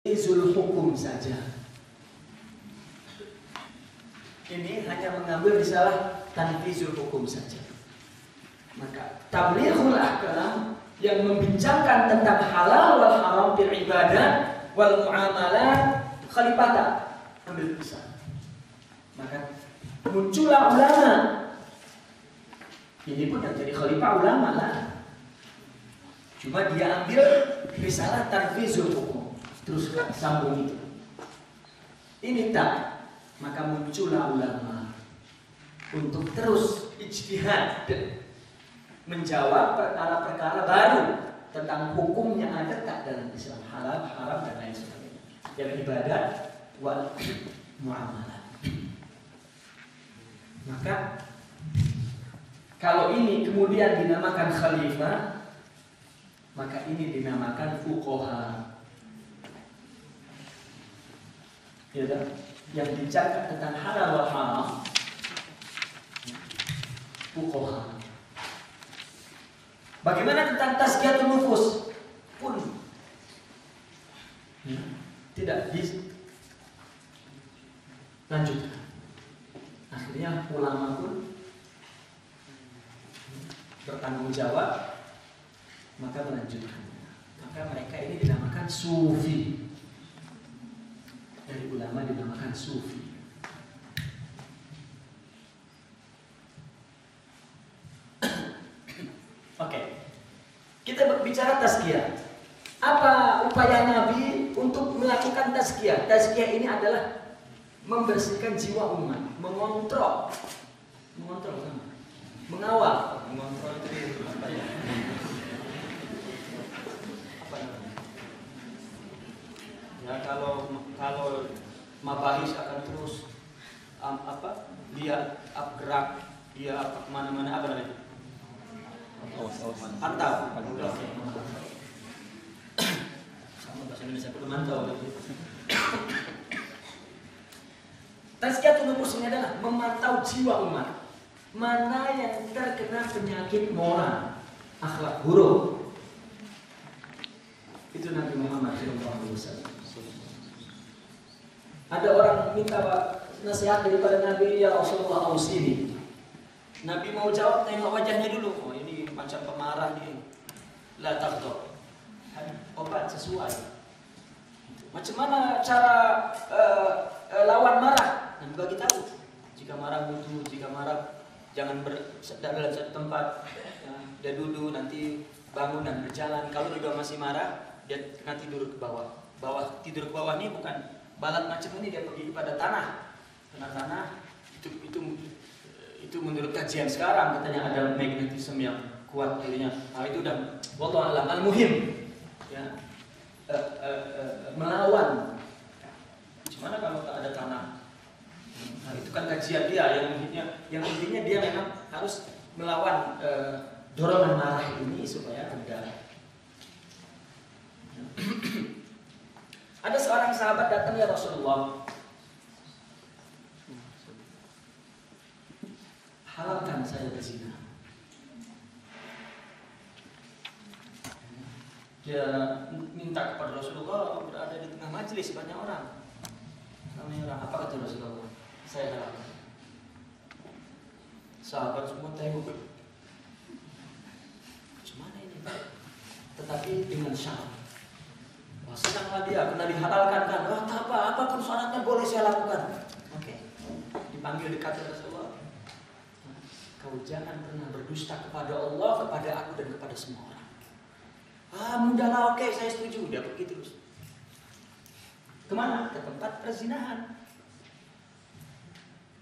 tanfizul hukum saja. Ini hanya mengambil risalah tanfizul hukum saja. Maka tablighul ahkam yang membincangkan tentang halal wal haram bil ibadah wal muamalat khalifatan ambil pisah. Maka muncullah ulama. Ini pun yang jadi khalifah ulama lah. Cuma dia ambil risalah tanfizul hukum, terus sambung itu. Ini tak, maka muncullah ulama untuk terus ijtihad menjawab perkara-perkara baru tentang hukumnya ada tak dalam Islam, halal, haram dan lain sebagainya. Yang ibadah wal muamalah. Maka kalau ini kemudian dinamakan khalifah, maka ini dinamakan fuqaha. Ya, yang bicara tentang halal wal haram, fuqaha. Bagaimana tentang tazkiyatun nufus? Pun tidak dilanjutkan. Akhirnya ulama pun bertanggung jawab, maka melanjutkannya. Maka mereka ini dinamakan sufi. Dari ulama dinamakan sufi. Oke. Kita berbicara tazkiyah. Apa upaya Nabi untuk melakukan tazkiyah? Tazkiyah ini adalah membersihkan jiwa umat, mengontrol mengawal, mengontrol itu apa ya? Apa namanya? Ya kalau mabahis akan terus dia gerak, dia kemana-mana apa namanya? Pantau. Sama bahasa Indonesia itu memantau. Tazkiyatun nufus ini adalah memantau jiwa umat. Mana yang terkena penyakit moral, akhlak buruk. Itu Nabi Muhammad SAW. Ada orang minta nasihat daripada Nabi, ya Rasulullah ausini. Nabi mau jawab, tengok wajahnya dulu. Oh ini macam pemarah nih. La taghdab. Obat sesuai. Macam mana cara lawan marah? Nabi bagi tahu. Jika marah butuh, jika marah jangan dalam satu tempat. Dia duduk, nanti bangun dan berjalan. Kalau juga masih marah, dia nanti tidur ke bawah. Tidur ke bawah ini bukan balat macam ini, dia pergi kepada tanah. Karena tanah itu menurut kajian sekarang katanya ada magnetisme yang kuat dirinya. Nah itu udah wallahu a'lam al-muhim ya, melawan. Gimana kalau tak ada tanah? Nah, itu kan kajian dia yang intinya dia memang harus melawan dorongan marah ini supaya tidak. Ada seorang sahabat datang, ya Rasulullah, halalkan saya berzina. Dia minta kepada Rasulullah, berada di tengah majelis banyak orang. Apa kata Rasulullah? Saya halalkan. Sahabat semua tengok. Gimana ini? Tetapi dengan syarat. Wah, senanglah dia karena dihalalkan kan. Wah, apapun syaratnya boleh saya lakukan. Oke. Dipanggil dekat Rasulullah. Kau jangan pernah berdusta kepada Allah, kepada aku dan kepada semua orang. Mudahlah, oke, saya setuju. Dia pergi terus. Kemana? Ke tempat perzinahan.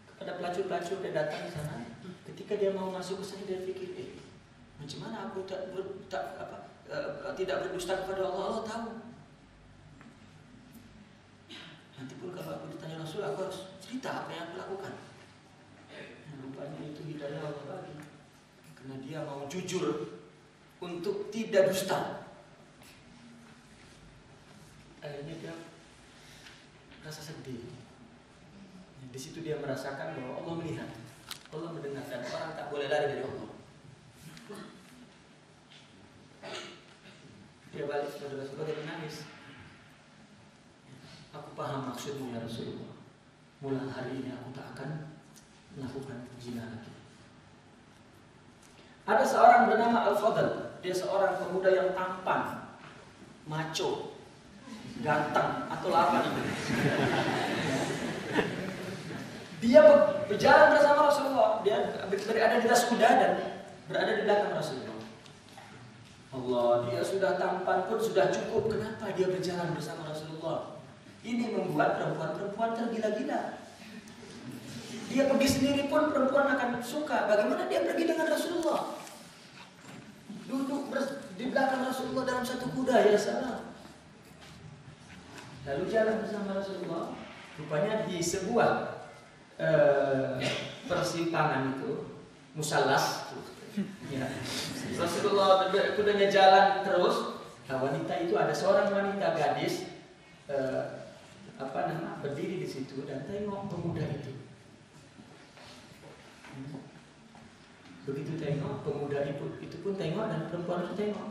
Kepada pelacur-pelacur dia datang ke sana. Ketika dia mau masuk ke sana, dia pikir, macam mana aku tidak berdusta kepada Allah? Allah tahu. Nanti pun kalau aku ditanya Rasul, aku harus cerita apa yang aku lakukan. Rupanya itu hidayah Allah bagi. Karena dia mau jujur untuk tidak dusta. Akhirnya dia rasa sedih. Di situ dia merasakan bahwa Allah melihat, Allah mendengar, dan orang tak boleh lari dari Allah. Dia balik kepada Rasulullah, dia menangis. paham maksudmu ya Rasulullah. Mulai hari ini aku tak akan melakukan zina lagi. Ada seorang bernama Al-Fadl. Dia seorang pemuda yang tampan, maco, ganteng, atau apa namanya. Dia berjalan bersama Rasulullah. Dia berada di atas kuda dan berada di belakang Rasulullah. Allah, dia sudah tampan pun sudah cukup. Kenapa dia berjalan bersama Rasulullah? Ini membuat perempuan-perempuan tergila-gila. Dia pergi sendiri pun perempuan akan suka. Bagaimana dia pergi dengan Rasulullah? Duduk di belakang Rasulullah dalam satu kuda, ya salam. Lalu jalan bersama Rasulullah. Rupanya di sebuah persimpangan itu, musallas. Ya. Rasulullah kudanya jalan terus. Nah, wanita itu ada seorang wanita gadis berdiri di situ dan tengok pemuda itu. Begitu tengok pemuda itu pun tengok dan perempuan itu tengok,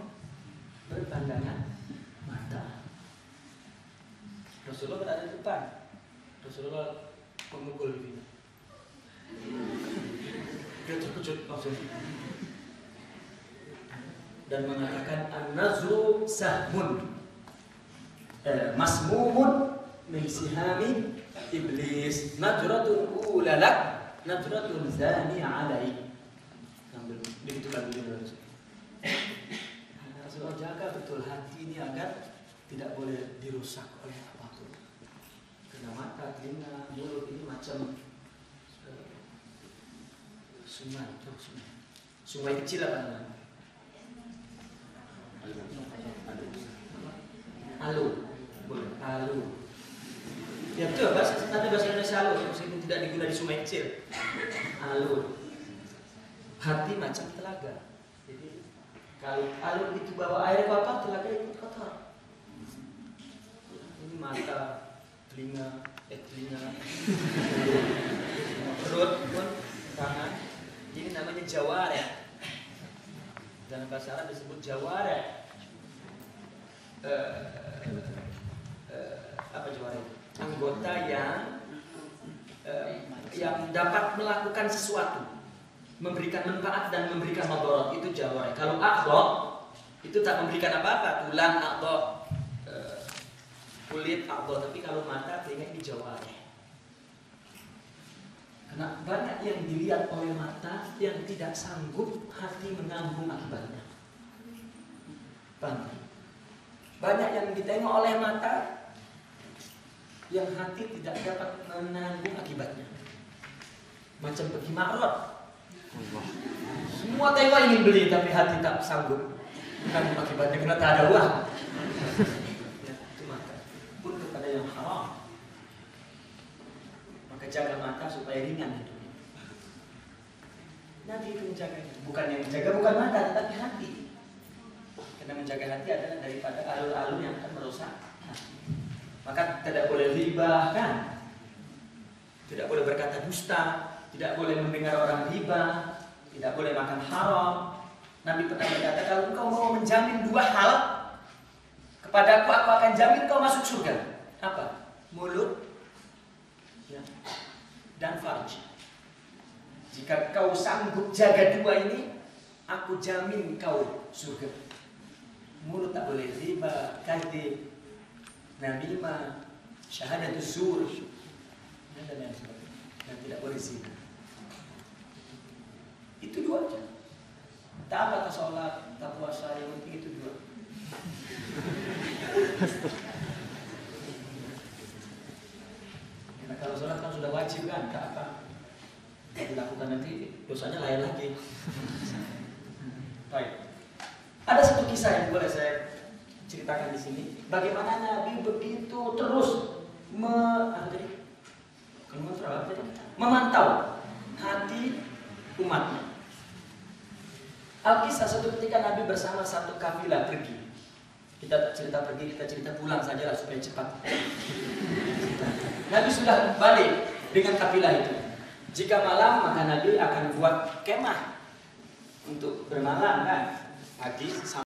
berpandangan mata. Rasulullah berada di depan. Rasulullah memukul ini. Dia terkejut langsung dan mengatakan an-nazru sahmun masmumun min sihami iblis nadratun ulalak nadratun zani alai. Begitu lagi Rasulullah jaga betul hati ini agar tidak boleh dirusak oleh apapun. Karena mata, telinga, mulut ini macam sungai kecil apa namanya? Alu, boleh alu. Ya betul, ada bahasa Indonesia alu, meskipun tidak digunakan di sungai kecil. Alu. Hati macam telaga. Jadi kalau alur itu bawa air apa, telaga ikut kotor. Ini mata, telinga, perut pun, tangan. Ini namanya jawareh. Dalam bahasa Arab disebut jawareh. Apa jawareh? Anggota yang dapat melakukan sesuatu, memberikan manfaat dan memberikan madarat, itu jawareh. Kalau a'dha itu tak memberikan apa-apa, tulang a'dha, kulit a'dha, tapi kalau mata, telinga ini jawareh. Karena banyak yang dilihat oleh mata yang tidak sanggup hati menanggung akibatnya. Banyak yang ditengok oleh mata yang hati tidak dapat menanggung akibatnya. Macam pergi makrot. Semua tengok ingin beli tapi hati tak sanggup. Kan akibatnya kena tak ada uang. Ya, itu mata. Pun kepada yang haram. Maka jaga mata supaya ringan hidupnya. Nabi itu menjaganya. Bukan yang menjaga bukan mata tetapi hati. Karena menjaga hati adalah daripada alur-alur yang akan merusak hati. Maka tidak boleh riba, kan? Tidak boleh berkata dusta. Tidak boleh mendengar orang riba, tidak boleh makan haram. Nabi pernah berkata, kalau engkau mau menjamin dua hal kepadaku, aku akan jamin kau masuk surga. Apa? Mulut ya, dan farj. Jika kau sanggup jaga dua ini, aku jamin kau surga. Mulut tak boleh riba, kadzib, namimah, syahadatus zur, dan lain sebagainya. Dan tidak boleh zina. Itu dua aja. Tak apa, tak sholat, tak puasa, yang penting itu dua. Karena kalau sholat kan sudah wajib kan, tak apa. Kalau dilakukan nanti dosanya lain lagi. Baik. Ada satu kisah yang boleh saya ceritakan di sini. Bagaimana Nabi begitu terus memantau hati umatnya. Alkisah suatu ketika Nabi bersama satu kafilah pergi. Kita tak cerita pergi, kita cerita pulang saja lah supaya cepat. Nabi sudah balik dengan kafilah itu. Jika malam maka Nabi akan buat kemah untuk bermalam kan. Pagi